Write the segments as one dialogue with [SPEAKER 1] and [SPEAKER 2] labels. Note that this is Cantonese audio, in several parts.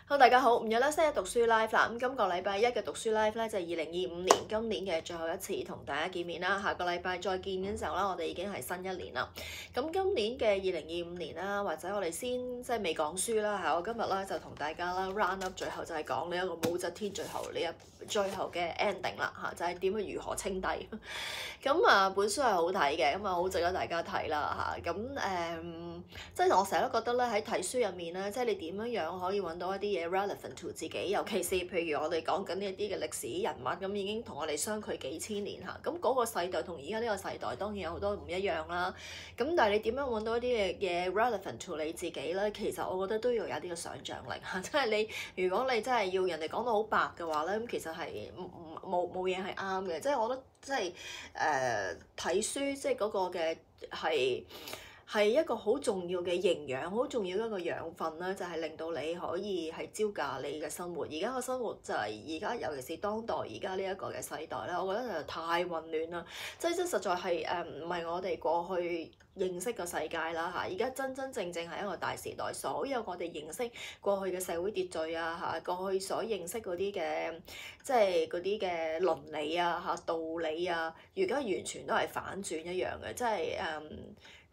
[SPEAKER 1] 好，大家好，唔有得星期讀書 live 啦。咁今個禮拜一嘅讀書 live 咧就係2025年今年嘅最後一次同大家見面啦。下個禮拜再見嘅時候啦，我哋已經係新一年啦。咁今年嘅2025年啦，或者我哋先即係未講書啦嚇，我今日咧就同大家啦 round up 最後就係講呢一個武則天最後嘅 ending 啦嚇，就係點樣如何稱帝。咁本書係好睇嘅，咁好值得大家睇啦嚇。咁即係我成日都覺得咧喺睇書入面咧，即係你點樣可以揾到一啲嘢 relevant to 自己，尤其是譬如我哋講緊呢一啲嘅歷史人物，咁已經同我哋相距幾千年嚇。咁嗰個世代同而家呢個世代當然有好多唔一樣啦。咁但係你點樣揾到一啲嘢 relevant to 你自己咧？其實我覺得都要有啲嘅想像力嚇。即係你如果你真係要人哋講到好白嘅話咧，咁其實係冇嘢係啱嘅。即係我覺得即係睇書即係嗰個嘅係一個好重要嘅營養，好重要一個養分啦，就係令到你可以係招架你嘅生活。而家個生活就係而家，尤其是當代而家呢一個嘅世代咧，我覺得就太混亂啦。即實在係唔係我哋過去認識個世界啦嚇，而家真正係一個大時代，所有我哋認識過去嘅社會秩序啊嚇，過去所認識嗰啲嘅即係嗰啲嘅倫理啊嚇、道理啊，而家完全都係反轉一樣嘅，即係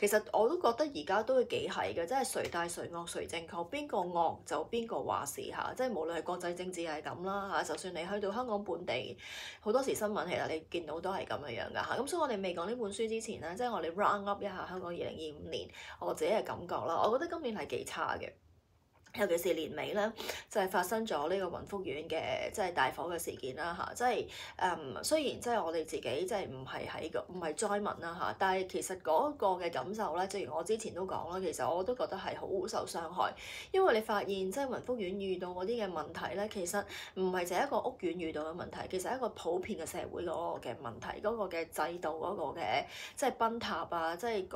[SPEAKER 1] 其實我都覺得而家都幾係嘅，即係誰大誰惡誰正確，邊個惡就邊個話事嚇。即係無論係國際政治係咁啦嚇，就算你去到香港本地，好多時新聞其實你見到都係咁樣㗎嚇。咁所以我哋未講呢本書之前咧，即係我哋 round up 一下香港2025年我自己嘅感覺啦。我覺得今年係幾差嘅。尤其是年尾咧，就係發生咗呢個雲福苑嘅即係大火嘅事件啦嚇，即係雖然即係我哋自己即係唔係災民啦嚇，但係其實嗰個嘅感受咧，正如我之前都講啦，其實我都覺得係好受傷害，因為你發現即係雲福苑遇到嗰啲嘅問題咧，其實唔係淨係一個屋苑遇到嘅問題，其實係一個普遍嘅社會嗰個嘅問題，嗰個嘅制度嗰個嘅即係崩塌啊，即係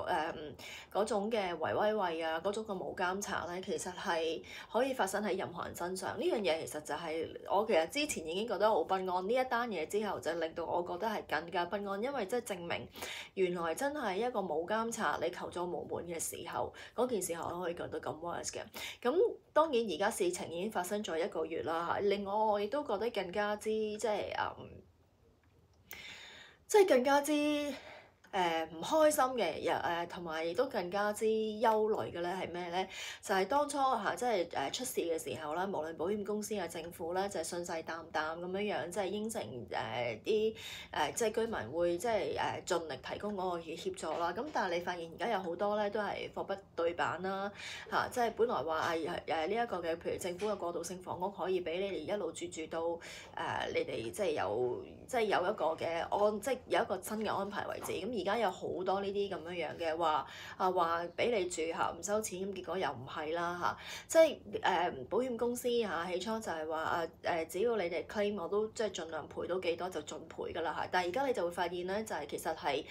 [SPEAKER 1] 嗰種嘅維威惠啊，嗰種嘅冇監察咧，其實係可以發生喺任何人身上。呢樣嘢其實就係我其實之前已經覺得好不安，呢一單嘢之後就令到我覺得係更加不安，因為即係證明原來真係一個冇監察你求助無門嘅時候，嗰件事我可以覺得咁 worse 嘅。咁當然而家事情已經發生咗1個月啦嚇，另外我亦都覺得更加之即係更加之唔開心嘅，同埋亦都更加之憂慮嘅咧係咩咧？就係當初嚇即係出事嘅時候啦，無論保險公司啊、政府咧，就係信誓旦旦咁樣即係應承啲即係居民會即係盡力提供嗰個協助啦。咁但係你發現而家有好多咧都係貨不對版啦嚇，即係本來話呢一個嘅，譬如政府嘅過渡性房屋可以俾你哋一路住到你哋即係有一個嘅即係有一個新嘅安排為止。咁而家有好多呢啲咁樣嘅話俾你住嚇唔收錢，咁結果又唔係啦嚇，即係保險公司嚇起初就係話只要你哋 claim 我都即係盡量賠到幾多就盡賠㗎啦嚇，但係而家你就會發現咧就係其實係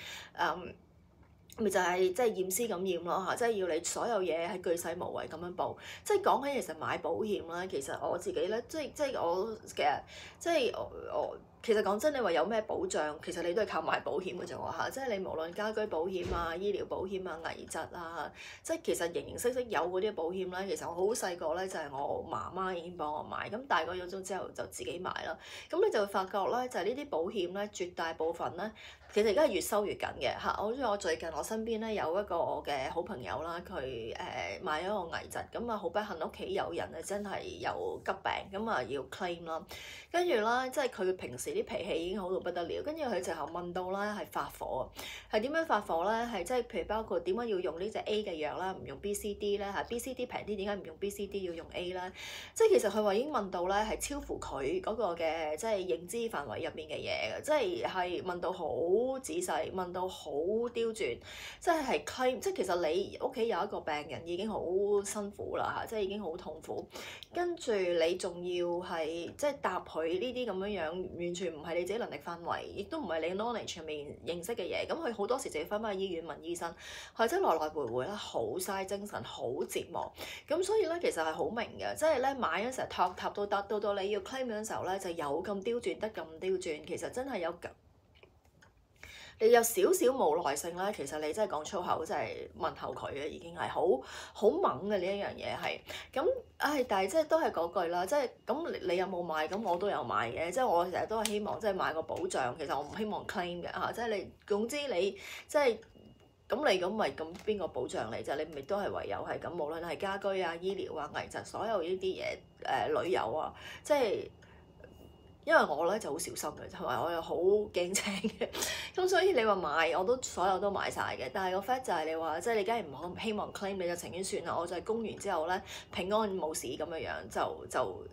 [SPEAKER 1] 咪就係即係驗屍咁驗咯嚇，即係要你所有嘢係巨細無遺咁樣報。即係講起其實買保險啦，其實我自己咧即係我其實即係我。其實講真，你話有咩保障？其實你都係靠買保險嘅啫喎嚇，即係你無論家居保險啊、醫療保險啊、危疾啊，即係其實形形色色有嗰啲保險咧。其實我好細個咧就係我媽媽已經幫我買，咁大個咗之後就自己買啦。咁你就會發覺咧，就係呢啲保險咧，絕大部分咧，其實而家係越收越緊嘅嚇。好似我最近我身邊咧有一個我嘅好朋友啦，佢買咗個危疾，咁好不幸屋企有人真係有急病，咁要 claim 啦。跟住啦，即係佢平時啲脾氣已經好到不得了，跟住佢直頭問到啦係發火，係點樣發火咧？係即係譬如包括點解要用呢隻 A 嘅藥啦，唔用 B、C、D 咧嚇？B、C、D 平啲，點解唔用 B、C、D 要用 A 咧？即係其實佢話已經問到咧係超乎佢嗰個嘅即係認知範圍入面嘅嘢嘅，即係問到好仔細，問到好刁鑽，即係 claim，即係其實你屋企有一個病人已經好辛苦啦嚇，即係已經好痛苦，跟住你仲要係即係答佢呢啲咁樣，完全唔係你自己能力範圍，亦都唔係你 knowledge 上面認識嘅嘢。咁佢好多時就要翻返去醫院問醫生，或者來來回回啦，好嘥精神，好折磨。咁所以咧，其實係好明嘅，即係咧買嗰時候塔到到你要 claim 嗰陣時候咧，就有咁刁鑽得咁刁鑽，其實真係有你有少少冇耐性咧，其實你真係講粗口，真係問候佢嘅已經係好猛嘅呢一樣嘢係。咁但係即係都係嗰句啦，即係咁你有冇買？咁我都有買嘅，即係我成日都係希望即係買個保障。其實我唔希望 claim 嘅嚇，即係你總之你即係。咁你咁咪咁邊個保障你啫？你咪都係唯有係咁，無論係家居啊、醫療啊、危疾，所有呢啲嘢旅遊啊，即係因為我咧就好小心嘅，同埋我又好驚青嘅，咁所以你話買我都所有都買晒嘅。但係個 fact 就係你話即係你梗係唔希望 claim，你就情願算啦，我就係供完之後咧平安冇事咁樣樣就。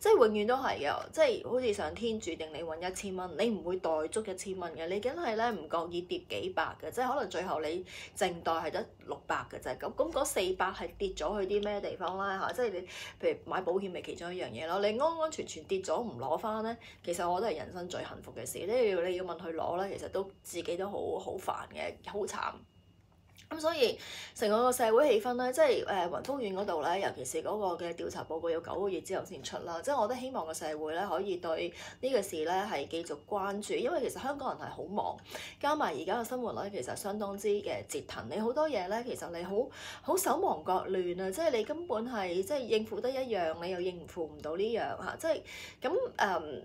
[SPEAKER 1] 即係永遠都係嘅，即係好似上天注定你揾1000蚊，你唔會袋足1000蚊嘅，你梗係咧唔覺意跌幾百嘅，即係可能最後你淨袋係得600嘅啫。咁嗰400係跌咗去啲咩地方啦嚇？即係你譬如買保險咪其中一樣嘢咯，你安安全全跌咗唔攞翻咧，其實我覺得係人生最幸福嘅事。你要問佢攞咧，其實都自己都好煩嘅，好慘。咁所以成個社會氣氛咧，即係雲福苑嗰度咧，尤其是嗰個嘅調查報告要9個月之後先出啦。即係我覺得希望個社會咧可以對呢個事咧係繼續關注，因為其實香港人係好忙，加埋而家嘅生活咧其實相當之嘅折騰。你好多嘢咧，其實你好手忙腳亂啊！即係你根本係即係應付得一樣，你又應付唔到呢樣嚇。即係咁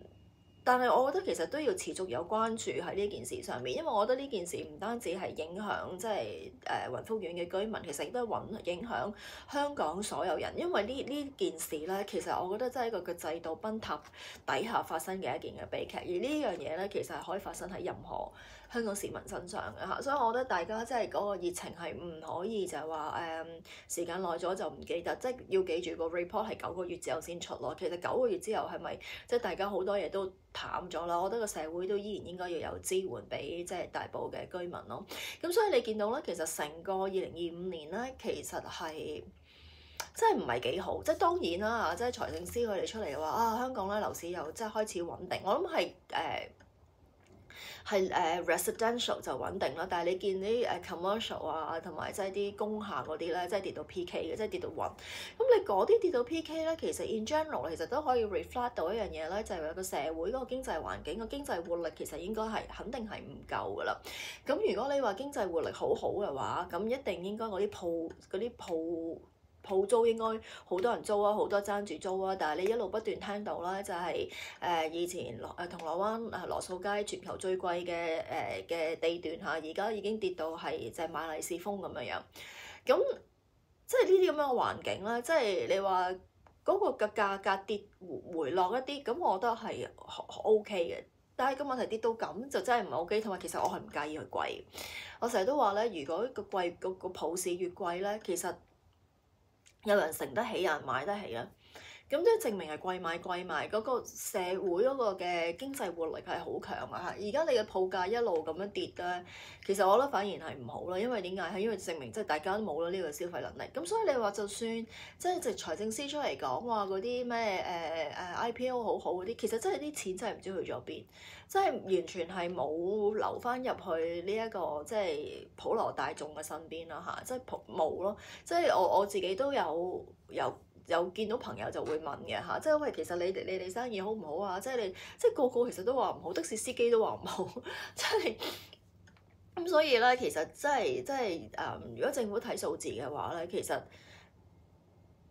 [SPEAKER 1] 但係我覺得其實都要持續有關注喺呢件事上面，因為我覺得呢件事唔單止係影響即係雲福苑嘅居民，其實亦都係影響香港所有人。因為呢件事咧，其實我覺得真係一個嘅制度崩塌底下發生嘅一件嘅悲劇，而呢樣嘢咧其實係可以發生喺任何香港市民身上嘅嚇，所以我覺得大家即係嗰個熱情係唔可以就係話時間耐咗就唔記得，即係要記住個 report 係9個月之後先出咯。其實9個月之後係咪即係大家好多嘢都淡咗啦？我覺得個社會都依然應該要有支援俾即係大埔嘅居民咯。咁所以你見到咧，其實成個2025年咧，其實係真係唔係幾好。即係當然啦，即係財政司佢哋出嚟話香港咧樓市又即係開始穩定，我諗係residential 就穩定啦，但係你見啲commercial 啊，同埋即係啲工廈嗰啲咧，即係跌到 PK 嘅，即係跌到暈。咁你嗰啲跌到 PK 咧，其實 in general 其實都可以 reflect 到一樣嘢咧，就係話個社會嗰個經濟環境個經濟活力其實應該係肯定係唔夠噶啦。咁如果你話經濟活力好好嘅話，咁一定應該嗰啲鋪租應該好多人租啊，好多爭住租啊，但係你一路不斷聽到啦，就係以前銅鑼灣羅素街全球最貴嘅地段嚇，而家已經跌到係就係買利是風咁樣樣。咁即係呢啲咁樣嘅環境啦，即係你話嗰個嘅價格跌回落一啲，咁我覺得係 OK 嘅。但係個問題跌到咁就真係唔係 OK，同埋其實我係唔介意佢貴。我成日都話咧，如果個鋪市越貴咧，其實有人承得起，有人買得起啦。咁即係證明係貴買貴賣，嗰個社會嗰個嘅經濟活力係好強啊！而家你嘅鋪價一路咁樣跌咧，其實我覺得反而係唔好啦。因為點解？係因為證明即係大家都冇咗呢個消費能力。咁所以你話就算即係財政司出嚟講話嗰啲咩IPO 好好嗰啲，其實真係啲錢真係唔知去咗邊，即係完全係冇留翻入去呢一個即係普羅大眾嘅身邊啦嚇，即係冇咯。即係我自己都有見到朋友就會問嘅嚇，即係喂，其實你哋生意好唔好啊？即係個個其實都話唔好，的士司機都話唔好，即係咁。所以咧，其實如果政府睇數字嘅話咧，其實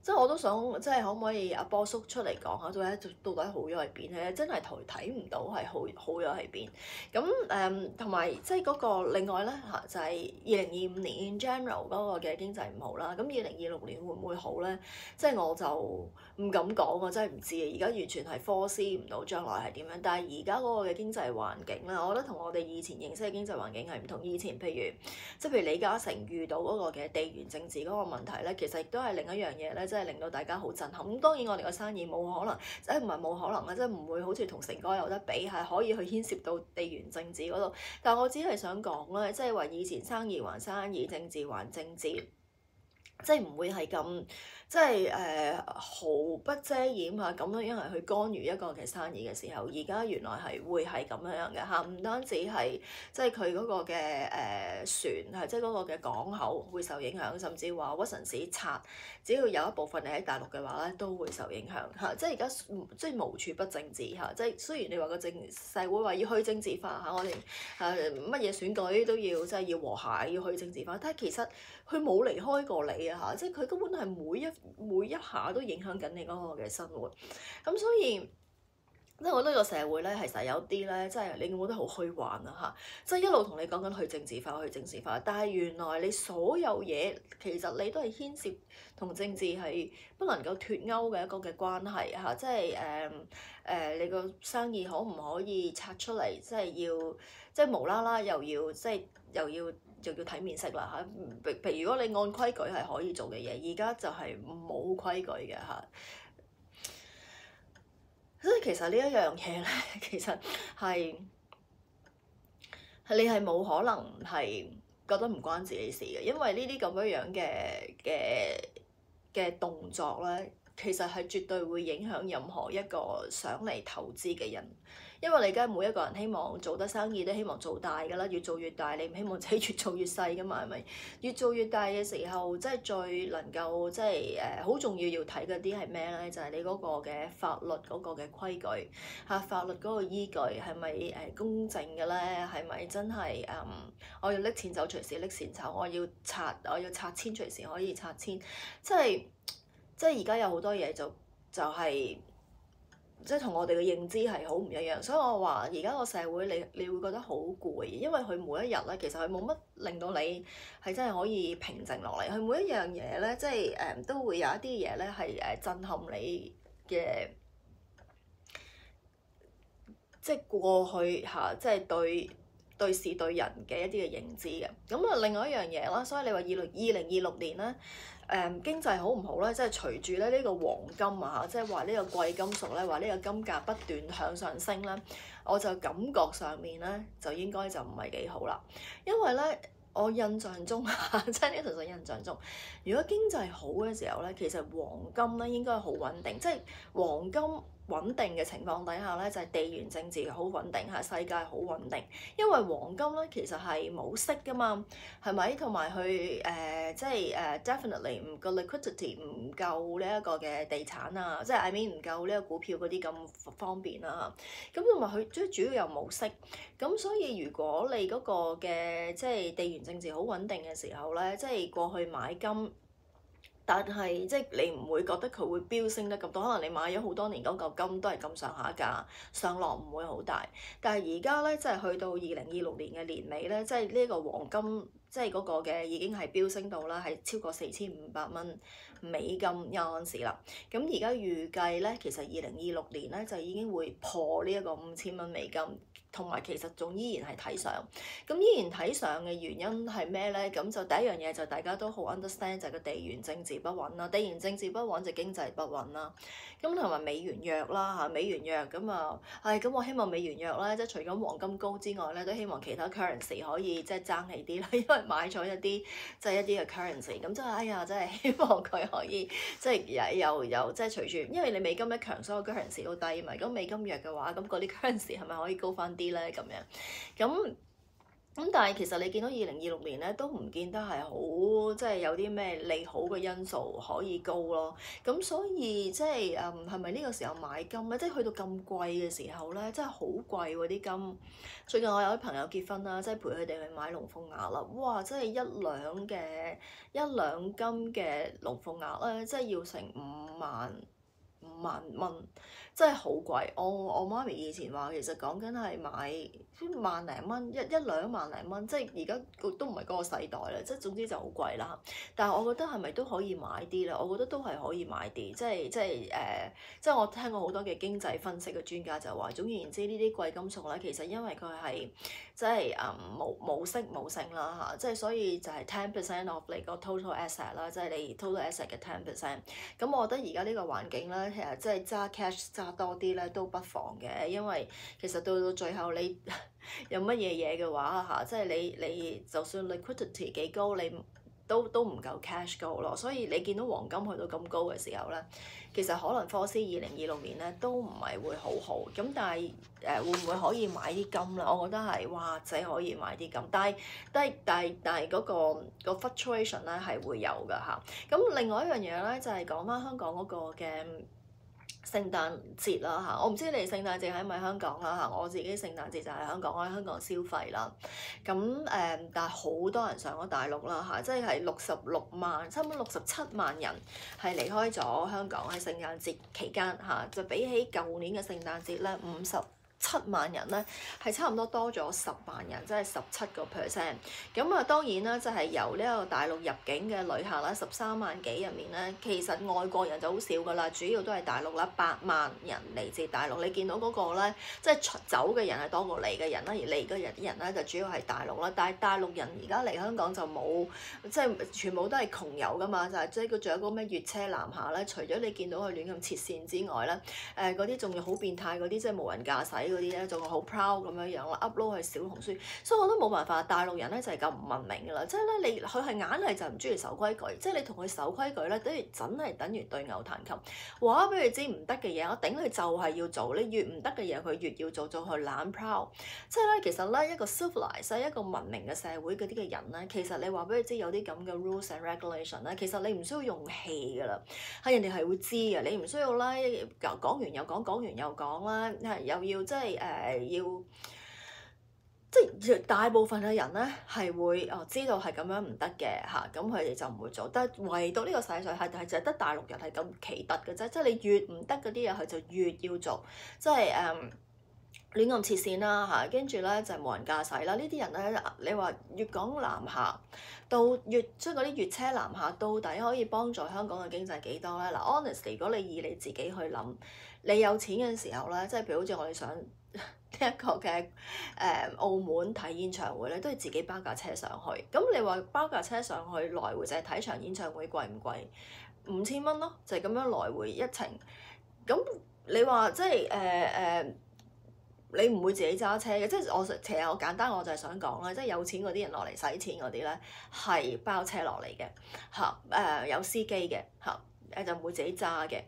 [SPEAKER 1] 即係我都想，即係可唔可以阿波叔出嚟講下，到底好咗喺邊咧？真係睇唔到係好咗喺邊。咁同埋即係嗰個另外咧嚇，就係2025年 in general 嗰個嘅經濟唔好啦。咁2026年會唔會好咧？即係我就唔敢講，我真係唔知啊！而家完全係 foresee 唔到將來係點樣。但係而家嗰個嘅經濟環境咧，我覺得同我哋以前認識嘅經濟環境係唔同。以前譬如李嘉誠遇到嗰個嘅地緣政治嗰個問題咧，其實亦都係另一樣嘢咧。即係令到大家好震撼。咁當然我哋個生意冇可能，即係唔係冇可能啦，即係唔會好似同成哥有得比，係可以去牽涉到地緣政治嗰度。但係我只係想講咧，即係話以前生意還生意，政治還政治，即係唔會係咁即係毫不遮掩咁樣去干預一個嘅生意嘅時候，而家原來係會係咁樣嘅嚇，唔單止係即係佢嗰個嘅船係即係嗰個嘅港口會受影響，甚至話屈臣氏拆，只要有一部分你喺大陸嘅話咧，都會受影響嚇。即係而家即係無處不政治嚇，即係雖然你話個社會話要去政治化嚇，我哋乜嘢選舉都要即係要和諧，要去政治化，但係其實佢冇離開過你啊嚇，即係佢根本係每一下都影響緊你嗰個嘅生活，咁所以即係我覺得個社會咧，其實有啲咧，即係你覺得好虛幻啊嚇，即係一路同你講緊去政治化，去政治化，但係原來你所有嘢其實你都係牽涉同政治係不能夠脫鈎嘅一個嘅關係嚇，即係你個生意可唔可以拆出嚟，即係要即係無啦啦又要即係又要睇面色啦嚇。譬如如果你按規矩係可以做嘅嘢，而家就係冇規矩嘅嚇。所以其實呢一樣嘢咧，其實係你係冇可能係覺得唔關自己事嘅，因為呢啲咁樣嘅動作咧，其實係絕對會影響任何一個想嚟投資嘅人。因為你梗係每一個人希望做得生意都希望做大㗎啦，越做越大，你唔希望自己越做越細㗎嘛，係咪？越做越大嘅時候，即係最能夠即係好重要睇嗰啲係咩咧？就係你嗰個嘅法律嗰個嘅規矩嚇，法律嗰個依據係咪公正嘅咧？係咪真係我要拎錢走隨時拎錢走，我要拆遷隨時可以拆遷，即係而家有好多嘢就係。即係同我哋嘅認知係好唔一樣，所以我話而家個社會你會覺得好攰，因為佢每一日咧，其實佢冇乜令到你係真係可以平靜落嚟。佢每一樣嘢咧，即係都會有一啲嘢咧係震撼你嘅，即係過去嚇，即係對事對人嘅一啲嘅認知嘅。咁啊，另外一樣嘢啦，所以你話2026年咧。經濟好唔好咧？即係隨住咧呢個黃金啊，即係話呢個貴金屬咧，話呢個金價不斷向上升咧，我就感覺上面咧就應該就唔係幾好啦。因為咧，我印象中即係呢純粹印象中，如果經濟好嘅時候咧，其實黃金咧應該好穩定，即係黃金穩定嘅情況底下咧，就係地緣政治好穩定嚇，世界好穩定。因為黃金咧其實係冇息噶嘛，係咪？同埋佢即係definitely 唔個 liquidity 唔夠呢一個嘅地產啊，即係 I mean 唔夠呢個股票嗰啲咁方便啦嚇。咁同埋佢最主要又冇息，咁所以如果你嗰個嘅即係地緣政治好穩定嘅時候咧，即係過去買金。但係即係你唔會覺得佢會飆升得咁多，可能你買咗好多年嗰嚿金都係咁上下價，上落唔會好大。但係而家咧，即係去到2026年嘅年尾咧，即係呢個黃金即係嗰個嘅已經係飆升到啦，係超過4500蚊美金一盎司啦。咁而家預計咧，其實2026年咧就已經會破呢一個5000蚊美金。同埋其實仲依然係睇上，咁依然睇上嘅原因係咩咧？咁就第一樣嘢就大家都好 understand 就係個地緣政治不穩啦，地緣政治不穩就經濟不穩啦。咁同埋美元弱啦嚇，美元弱咁啊，咁我希望美元弱咧，即係除咗黃金高之外咧，都希望其他 currency 可以即係爭氣啲啦，因為買咗一啲即係一啲嘅 currency，咁即係真係希望佢可以即係又即係隨住，因為你美金一強，所有 currency 都低嘛，咁美金弱嘅話，咁嗰啲 currency 係咪可以高翻啲咧？咁樣咁但係其實你見到2026年咧都唔見得係好，即係有啲咩利好嘅因素可以高咯。咁所以即係係咪呢個時候買金咧？即係去到咁貴嘅時候咧，真係好貴喎啲金。最近我有啲朋友結婚啦，即係陪佢哋去買龍鳳鈪啦，哇！真係一兩金嘅龍鳳鈪咧，即係要成5萬蚊。真係好貴，我媽咪以前話其實講緊係買萬零蚊，一兩萬零蚊，即係而家都唔係嗰個世代啦，即係總之就好貴啦。但係我覺得係咪都可以買啲咧？我覺得都係可以買啲，即係我聽過好多嘅經濟分析嘅專家就話，總而言之呢啲貴金屬咧，其實因為佢係即係冇息冇性啦嚇，即係所以就係 10% of 你個 total asset 啦，即係你 total asset 嘅 10%。咁我覺得而家呢個環境咧，其實即係揸 cash 揸多啲咧都不妨嘅，因為其實到最後你有乜嘢嘅話嚇，即係你就算 liquidity 幾高，你都唔夠 cash 高咯，所以你見到黃金去到咁高嘅時候咧，其實可能科斯2026年咧都唔係會好好，咁但係會唔會可以買啲金咧？我覺得係哇，仔可以買啲金，但係嗰個 fluctuation 咧係會有㗎嚇。咁另外一樣嘢咧就係講返香港嗰個嘅聖誕節啦嚇，我唔知你哋聖誕節喺咪香港啦嚇，我自己聖誕節就喺香港，我喺香港消費啦。咁但係好多人上咗大陸啦嚇，即係66萬，差唔多67萬人係離開咗香港喺聖誕節期間嚇，就比起舊年嘅聖誕節咧57萬人咧，係差唔多多咗10萬人，即係17%。咁啊，當然啦，就係由呢一個大陸入境嘅旅客啦，13萬幾入面咧，其實外國人就好少噶啦，主要都係大陸啦，8萬人嚟自大陸。你見到嗰個咧，即係走嘅人係多過嚟嘅人啦，而嚟嘅人啲人咧就主要係大陸啦。但係大陸人而家嚟香港就冇，即係全部都係窮遊噶嘛，就係即係佢仲有個咩粵車南下咧，除咗你見到佢亂咁切線之外咧，嗰啲仲要好變態嗰啲，即係無人駕駛嗰啲咧，仲係好 proud 咁樣樣啦 upload 去小紅書，所以我都冇辦法。大陸人咧就係咁唔文明㗎啦，即係咧佢係硬係就唔中意守規矩，即係你同佢守規矩咧，等於對牛彈琴。話俾佢知唔得嘅嘢，我頂佢就係要做，你越唔得嘅嘢佢越要做，佢懶 proud。即係咧，其實咧一個 civilized 一個文明嘅社會嗰啲嘅人咧，其實你話俾佢知有啲咁嘅 rules and regulation 咧，其實你唔需要用氣㗎啦，係人哋係會知嘅，你唔需要咧講完又講，講完又講啦，係又要即係即係大部分嘅人咧係會知道係咁樣唔得嘅嚇，咁佢哋就唔會做。但係唯獨呢個世界上係就係得大陸人係咁奇特嘅啫，即係你越唔得嗰啲嘢，佢就越要做，即係亂咁切線啦嚇，跟住咧就係無人駕駛啦。呢啲人咧，你話粵港南下到即係嗰啲粵車南下，到底可以幫助香港嘅經濟幾多咧？嗱，honestly，如果你以你自己去諗，你有錢嘅時候咧，即係譬如好似我哋想呢一個嘅澳門睇演唱會咧，都要自己包架車上去。咁你話包架車上去來回就係睇場演唱會貴唔貴？5000蚊咯，就係咁樣來回一程。咁你話即係你唔會自己揸車嘅，即係其實我簡單我就係想講啦，即係有錢嗰啲人落嚟使錢嗰啲咧係包車落嚟嘅嚇，有司機嘅嚇，就唔會自己揸嘅。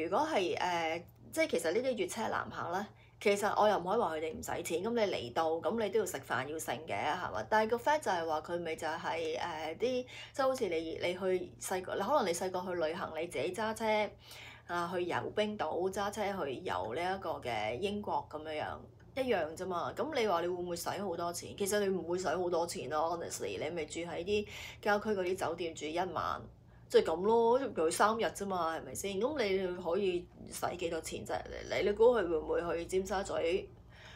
[SPEAKER 1] 如果係即係其實呢啲粵車南下咧，其實我又唔可以話佢哋唔使錢，咁你嚟到咁你都要食飯要剩嘅係嘛？但係個 fact 就係話佢咪就係啲即係好似你去細個，可能你細個去旅行你自己揸車。去遊冰島揸車去遊呢一個嘅英國咁樣一樣啫嘛。咁你話你會唔會使好多錢？其實你唔會使好多錢咯。Honestly，你咪住喺啲郊區嗰啲酒店住1晚，即係咁咯，佢3日啫嘛，係咪先？咁你可以使幾多錢啫？你估佢會唔會去尖沙咀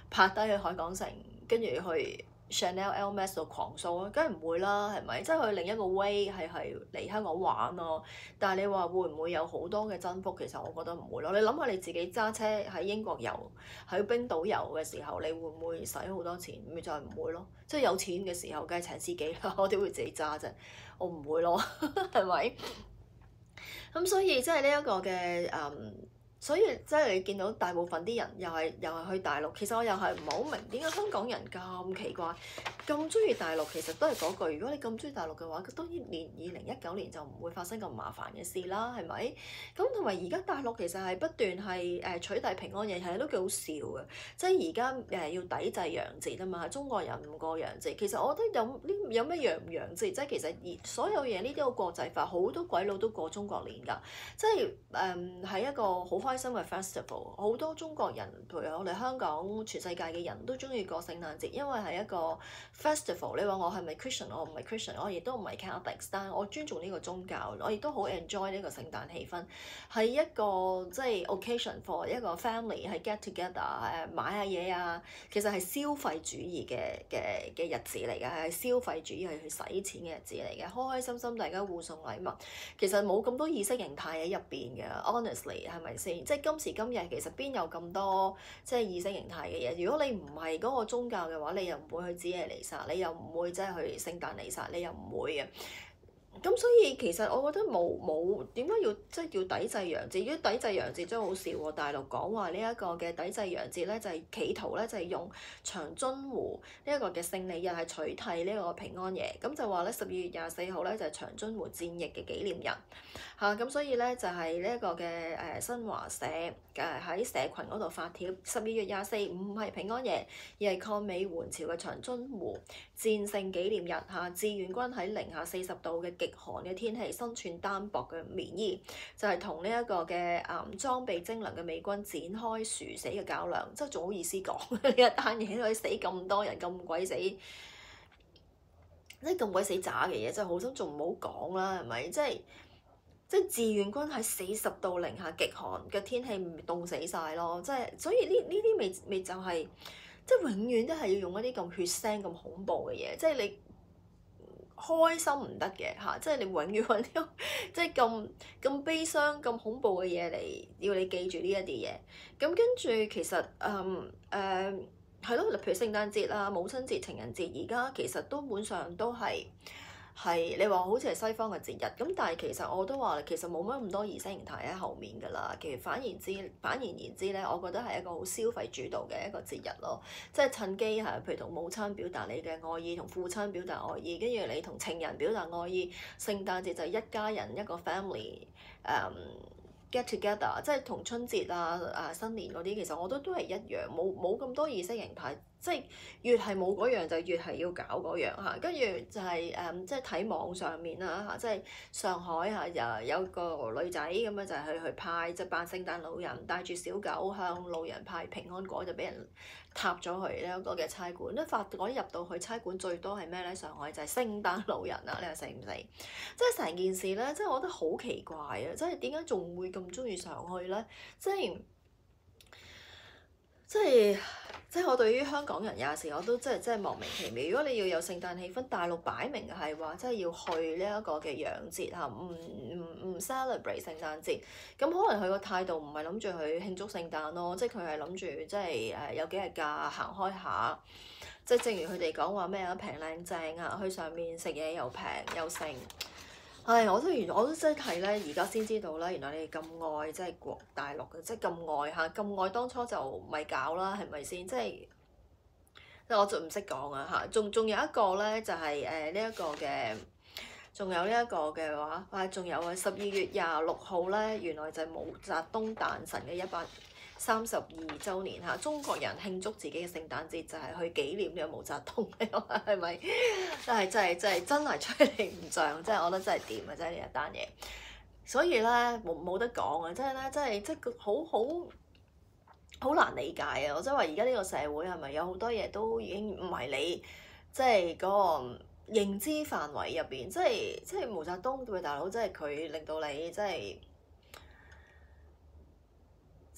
[SPEAKER 1] 拍低去海港城，跟住去Chanel Hermes 度狂掃啊？梗係唔會啦，係咪？即係去另一個 way 係嚟香港玩咯。但係你話會唔會有好多嘅增幅？其實我覺得唔會咯。你諗下你自己揸車喺英國遊、喺冰島遊嘅時候，你會唔會使好多錢？咪就係唔會咯。即係有錢嘅時候，梗係請司機啦。我點會自己揸啫？我唔會咯，係咪？咁所以即係呢一個嘅所以即係你見到大部分啲人又係去大陸，其實我又係唔係好明點解香港人咁奇怪，咁中意大陸。其實都係嗰句，如果你咁中意大陸嘅話，當然連2019年就唔會發生咁麻煩嘅事啦，係咪？咁同埋而家大陸其實係不斷係取締平安夜，係都幾好笑嘅。即係而家要抵制洋節啊嘛，中國人唔過洋節。其實我覺得有咩洋唔洋節？即係其實所有嘢呢啲個國際化，好多鬼佬都過中國年㗎。即係係一個好開心嘅 festival，好多中國人，譬如我哋香港全世界嘅人都中意過聖誕節，因為係一個 festival。你話我係咪 Christian？ 我唔係 Christian， 我亦都唔係 Catholic， 但係我尊重呢個宗教，我亦都好 enjoy 呢個聖誕氣氛，係一個即係 occasion for 一個 family 係 get together 買下嘢啊。其實係消費主義嘅日子嚟嘅，係消費主義係去使錢嘅日子嚟嘅，開開心心大家互送禮物，其實冇咁多意識形態喺入邊嘅。Honestly， 係咪先？即係今時今日其實邊有咁多即係意識形態嘅嘢？如果你唔係嗰個宗教嘅話，你又唔會去子夜彌撒，你又唔會即係去聖誕彌撒，你又唔會嘅。咁所以其實我覺得冇點解要即係要抵制洋節？如果抵制洋節真係好笑喎！大陸講話呢一個嘅抵制洋節咧，就係企圖咧就係用長津湖呢一個嘅勝利日係取替呢個平安夜。咁就話咧12月24號咧就係長津湖戰役嘅紀念日嚇。咁所以咧就係呢一個嘅新華社喺社群嗰度發帖，12月24唔係平安夜，而係抗美援朝嘅長津湖戰勝紀念日嚇。志願軍喺零下40度嘅極寒嘅天氣，身穿單薄嘅棉衣，就係同呢一個嘅裝備精良嘅美軍展開殊死嘅較量，即係仲好意思講呢一單嘢，可以死咁多人，咁鬼死，即係咁鬼死渣嘅嘢，真係好心仲唔好講啦，係咪？即係志願軍喺40度零下極寒嘅天氣，凍死晒咯！即係所以呢啲咪就係、即係永遠都係要用一啲咁血腥、咁恐怖嘅嘢，即係你開心唔得嘅嚇，即係你永遠揾啲即係咁悲傷、咁恐怖嘅嘢嚟要你記住呢一啲嘢。咁跟住其實係咯，譬如聖誕節啦、母親節、情人節，而家其實基本上都係你話好似係西方嘅節日，咁但係其實我都話其實冇乜咁多儀式形態喺後面㗎啦。其實反而言之咧，我覺得係一個好消費主導嘅一個節日咯。即係趁機係譬如同母親表達你嘅愛意，同父親表達愛意，跟住你同情人表達愛意。聖誕節就係一家人一個 family get together，即係同春節新年嗰啲，其實我覺得都係一樣，冇咁多儀式形態。即係越係冇嗰樣就越係要搞嗰樣嚇，跟住就係即係睇網上面啦嚇，即係上海嚇有個女仔咁樣就係去派即係扮聖誕老人，帶住小狗向路人派平安果，就俾人撻咗去呢一個嘅差館。一發覺入到去差館最多係咩咧？上海就係聖誕老人啊！你話死唔死？即係成件事咧，即係我覺得好奇怪啊！即係點解仲會咁中意上去咧？即係我對於香港人有時我都真係莫名其妙。如果你要有聖誕氣氛，大陸擺明係話即係要去呢一個嘅洋節嚇，唔 celebrate 聖誕節。咁可能佢個態度唔係諗住去慶祝聖誕咯，即係佢係諗住即係有幾日假行開下。即係正如佢哋講話咩啊，平靚正啊，去上面食嘢又平又盛。唉，我都真係咧，而家先知道咧，原來你哋咁愛即係國大陸嘅，即係咁愛嚇，咁愛當初就咪搞啦，係咪先？即係我就唔識講啊嚇，仲有一個咧就係呢一個嘅，仲有呢一個嘅話，仲有啊12月26號咧，原來就係毛澤東誕辰嘅132週年嚇，中國人慶祝自己嘅聖誕節就係去紀念呢個毛澤東，係咪？真係吹你唔脹，真係我覺得真係掂啊！真係呢一單嘢，所以咧冇得講啊！真係即係好難理解啊！我真係話而家呢個社會係咪有好多嘢都已經唔係你即係嗰個認知範圍入邊，即係毛澤東對大佬，即係佢令到你即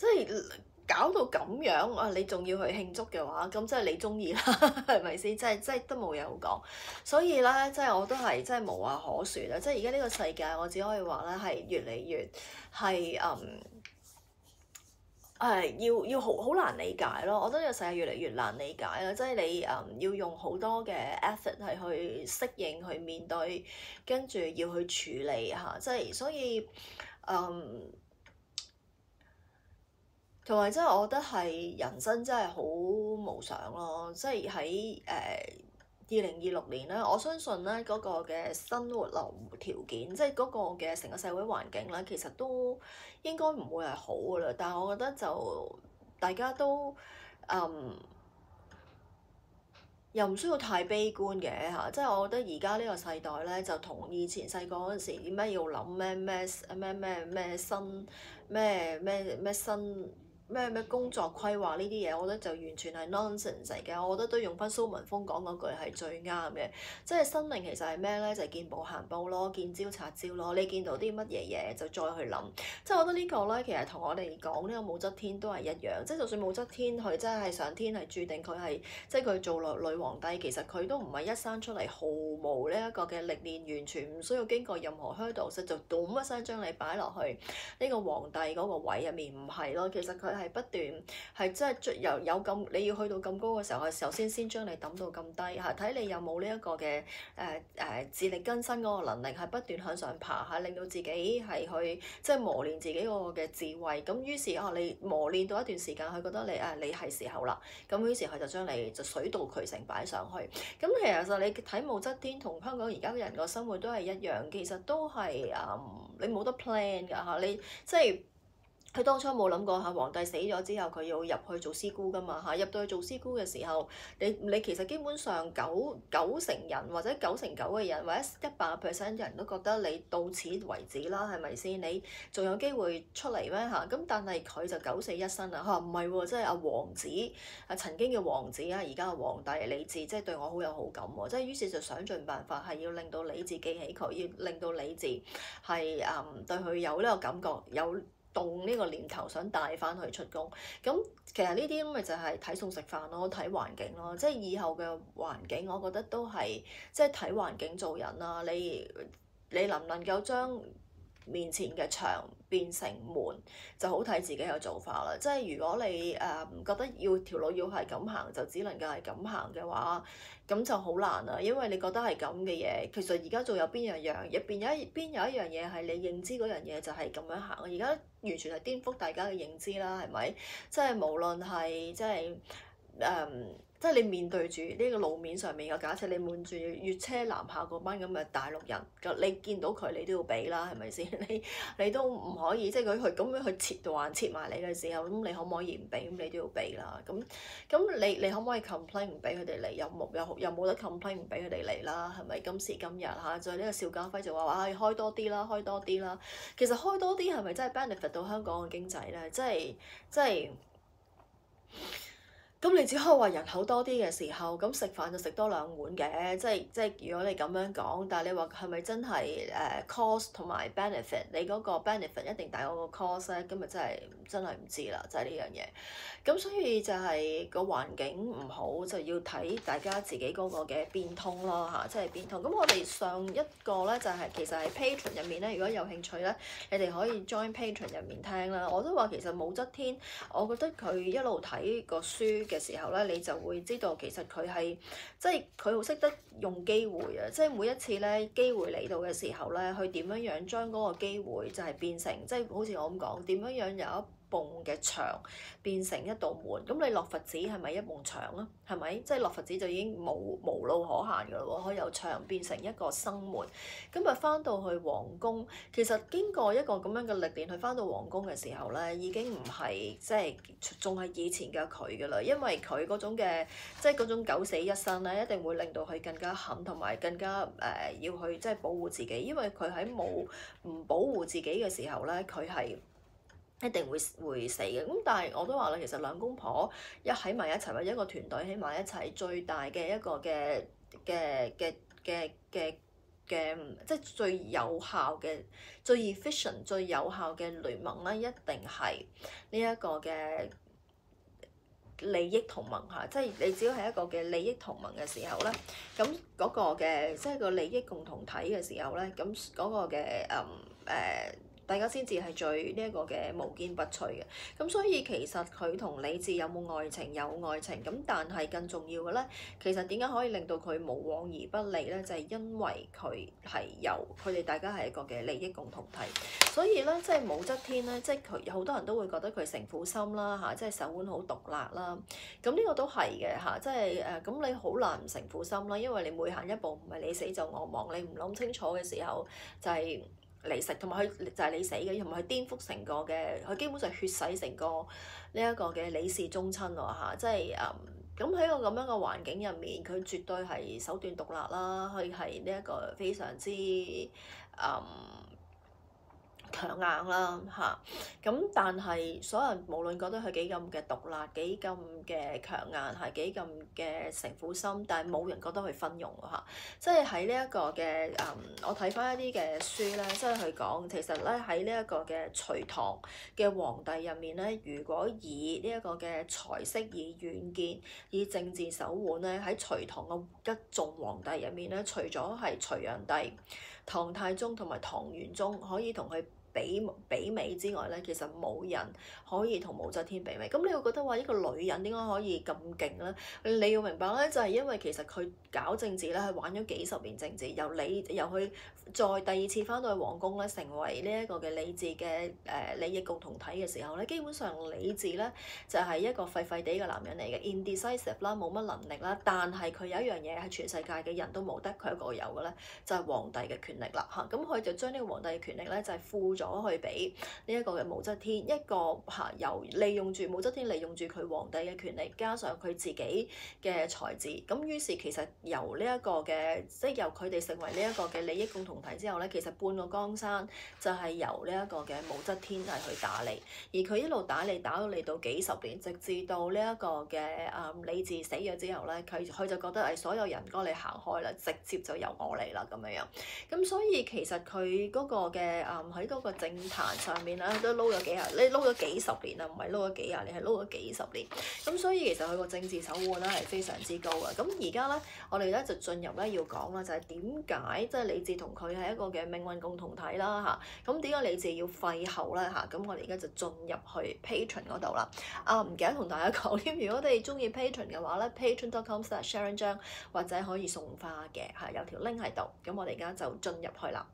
[SPEAKER 1] 係搞到咁樣啊！你仲要去慶祝嘅話，咁即係你中意啦，係咪先？即係都冇嘢好講。所以咧，即係我都係真係無話可説啦。即係而家呢個世界，我只可以話咧係越嚟越係要好難理解咯。我覺得呢個世界越嚟越難理解啦。即係你要用好多嘅 effort 係去適應、去面對，跟住要去處理嚇。即係所以同埋真係我覺得係人生真係好無常咯。即係喺2026年咧，我相信咧嗰個嘅生活條件，即係嗰個嘅成個社會環境咧，其實都應該唔會係好噶啦。但係我覺得就大家都又唔需要太悲觀嘅嚇。即係我覺得而家呢個世代咧，就同以前細個嗰陣時點解要諗咩新咩工作規劃呢啲嘢，我覺得就完全係 nonsense 嚟嘅。我覺得都用翻蘇文峰講嗰句係最啱嘅。即係生命其實係咩咧？就係見步行步咯，見招拆招咯。你見到啲乜嘢嘢就再去諗。即係我覺得呢個咧，其實同我哋講呢個武則天都係一樣。即係就算武則天佢真係上天係注定佢係即係佢做女皇帝，其實佢都唔係一生出嚟毫無呢一個嘅歷練，完全唔需要經過任何 hurdle，就咚一聲將你擺落去呢個皇帝嗰個位入面，唔係咯。其實佢係不斷係即係有咁你要去到咁高嘅時候，係首先將你抌到咁低嚇，睇你有冇呢一個嘅自力更生嗰個能力，係不斷向上爬嚇，令到自己係去即係磨練自己嗰個嘅智慧。咁於是你磨練到一段時間，佢覺得你係時候啦，咁於是佢就將你就水到渠成擺上去。咁其實你睇武則天同香港而家嘅人個生活都係一樣，其實都係你冇得 plan 㗎嚇，你即係。佢當初冇諗過嚇，皇帝死咗之後佢要入去做師姑㗎嘛嚇，入到去做師姑嘅時候，你其實基本上九成人或者9成9嘅人或者100% 嘅人都覺得你到此為止啦，係咪先？你仲有機會出嚟咩嚇？咁但係佢就九死一生啊！佢話唔係喎，即係阿王子曾經嘅王子啊，而家嘅皇帝李治，即係對我好有好感喎，即係於是就想盡辦法係要令到李治記起佢，要令到李治係對佢有呢個感覺有。動呢個念頭想帶翻去出宮，咁其實呢啲咁咪就係睇餸食飯咯，睇環境咯，即係以後嘅環境，我覺得都係即係睇環境做人啦。你能唔能夠將面前嘅牆變成門，就好睇自己嘅做法啦。即係如果你覺得條路要係咁行，就只能夠係咁行嘅話，咁就好難啦。因為你覺得係咁嘅嘢，其實而家仲有邊有一樣嘢係你認知嗰樣嘢就係咁樣行。而家完全係顛覆大家嘅認知啦，係咪？即係無論係即係你面對住呢個路面上面嘅，假設你滿住越車南下嗰班咁嘅大陸人，你見到佢你都要俾啦，係咪先？你都唔可以，即係佢咁樣去切埋你嘅時候，咁你可唔可以唔俾？咁你都要俾啦。咁你可唔可以 complain 唔俾佢哋嚟？又冇得 complain 唔俾佢哋嚟啦，係咪？今時今日嚇，就係呢個邵家輝就話開多啲啦，開多啲啦。其實開多啲係咪真係 benefit 到香港嘅經濟咧？即係。咁你只可以話人口多啲嘅時候，咁食飯就食多2碗嘅，即係如果你咁樣講，但係你話係咪真係cost 同埋 benefit？ 你嗰個 benefit 一定大過個 cost 咧？咁咪真係唔知啦，就係呢樣嘢。咁所以就係個環境唔好，就要睇大家自己嗰個嘅變通咯嚇，即係變通。咁我哋上一個咧就係其實喺 Patreon 入面咧，如果有興趣咧，你哋可以 join Patreon 入面聽啦。我都話其實武則天，我覺得佢一路睇個書嘅時候咧，你就會知道其實佢係即係佢好識得用機會啊！即係每一次咧機會嚟到嘅時候咧，佢點樣將嗰個機會就係變成即係好似我咁講，點樣有一埲嘅牆變成一道門，咁你落佛寺係咪一埲牆啊？係咪？即係落佛寺就已經無路可行㗎咯喎，可以由牆變成一個生門。咁啊翻到去皇宮，其實經過一個咁樣嘅歷練，去翻到皇宮嘅時候咧，已經唔係即係仲係以前嘅佢㗎啦，因為佢嗰種嘅即係嗰種九死一生咧，一定會令到佢更加狠，同埋更加要去即係保護自己，因為佢喺唔保護自己嘅時候咧，佢係一定會死嘅。咁但係我都話啦，其實兩公婆喺埋一齊，或者一個團隊喺埋一齊，最大嘅一個嘅即係最有效嘅、最 efficient、最有效嘅聯盟咧，一定係呢一個嘅利益同盟嚇。即係你只要係一個嘅利益同盟嘅時候咧，咁嗰個嘅即係個利益共同體嘅時候咧，咁嗰個嘅大家先至係最呢一個嘅無堅不摧嘅。咁所以其實佢同李治有冇愛情？有愛情。咁但係更重要嘅咧，其實點解可以令到佢無往而不利咧？就係因為佢哋大家係一個嘅利益共同體。所以咧，即係武則天咧，即係佢好多人都會覺得佢城府深啦嚇，即係手腕好毒辣啦。咁呢個都係嘅嚇，即係咁你好難唔城府深啦，因為你每行一步唔係你死就我亡，你唔諗清楚嘅時候就係你食，同埋佢就係你死嘅，同埋佢顛覆成個嘅，佢基本上血洗成個呢一個嘅李氏宗親喎嚇，即係咁喺個咁樣嘅環境入面，佢絕對係手段毒辣啦，佢係呢一個非常之強硬啦嚇，咁但係所有人無論覺得佢幾咁嘅毒辣，幾咁嘅強硬，係幾咁嘅城府深，但係冇人覺得佢昏庸嚇。即係喺呢一個嘅我睇翻一啲嘅書咧，即係佢講其實咧喺呢一個嘅隋唐嘅皇帝入面咧，如果以呢一個嘅才識、以遠見、以政治手腕咧，喺隋唐嘅一眾皇帝入面咧，除咗係隋煬帝、唐太宗同埋唐玄宗可以同佢媲美之外咧，其實冇人可以同武則天媲美。咁你會覺得話呢個女人點解可以咁勁咧？你要明白咧，就係因為其實佢搞政治咧，係玩咗幾十年政治，由佢再第二次翻到去皇宮咧，成為呢一個嘅理智嘅利益共同體嘅時候咧，基本上理智咧就係一個廢廢地嘅男人嚟嘅 ，indecisive 啦，冇乜能力啦，但係佢有一樣嘢係全世界嘅人都冇得，佢一個有嘅咧，就係皇帝嘅權力啦嚇。咁佢就將呢個皇帝嘅權力咧，就係賦咗去俾呢一個嘅武則天，一個由利用住武則天利用住佢皇帝嘅權力，加上佢自己嘅才智，咁於是其實由呢一個嘅即係由佢哋成為呢一個嘅利益共同體之後咧，其實半個江山就係由呢一個嘅武則天係去打理，而佢一路打理打到嚟到幾十年，直至到呢一個嘅理智死咗之後咧，佢就覺得所有人哥你行開啦，直接就由我嚟啦咁樣樣。咁所以其實佢嗰個嘅喺嗰個政壇上面咧都撈咗幾十年啦，唔係撈咗幾廿年，係撈咗幾十年。咁所以其實佢個政治手腕咧係非常之高嘅。咁而家咧我哋咧就進入咧要講啦，就係點解即係理智同佢係一個嘅命運共同體啦嚇。咁點解理智要廢后咧嚇？咁我哋而家就進入去 Patreon 嗰度啦。唔記得同大家講添，如果你哋中意 Patreon 嘅話咧，patreon.com/Sharon Zhang 或者可以送花嘅嚇，有條 link 喺度。咁我哋而家就進入去啦。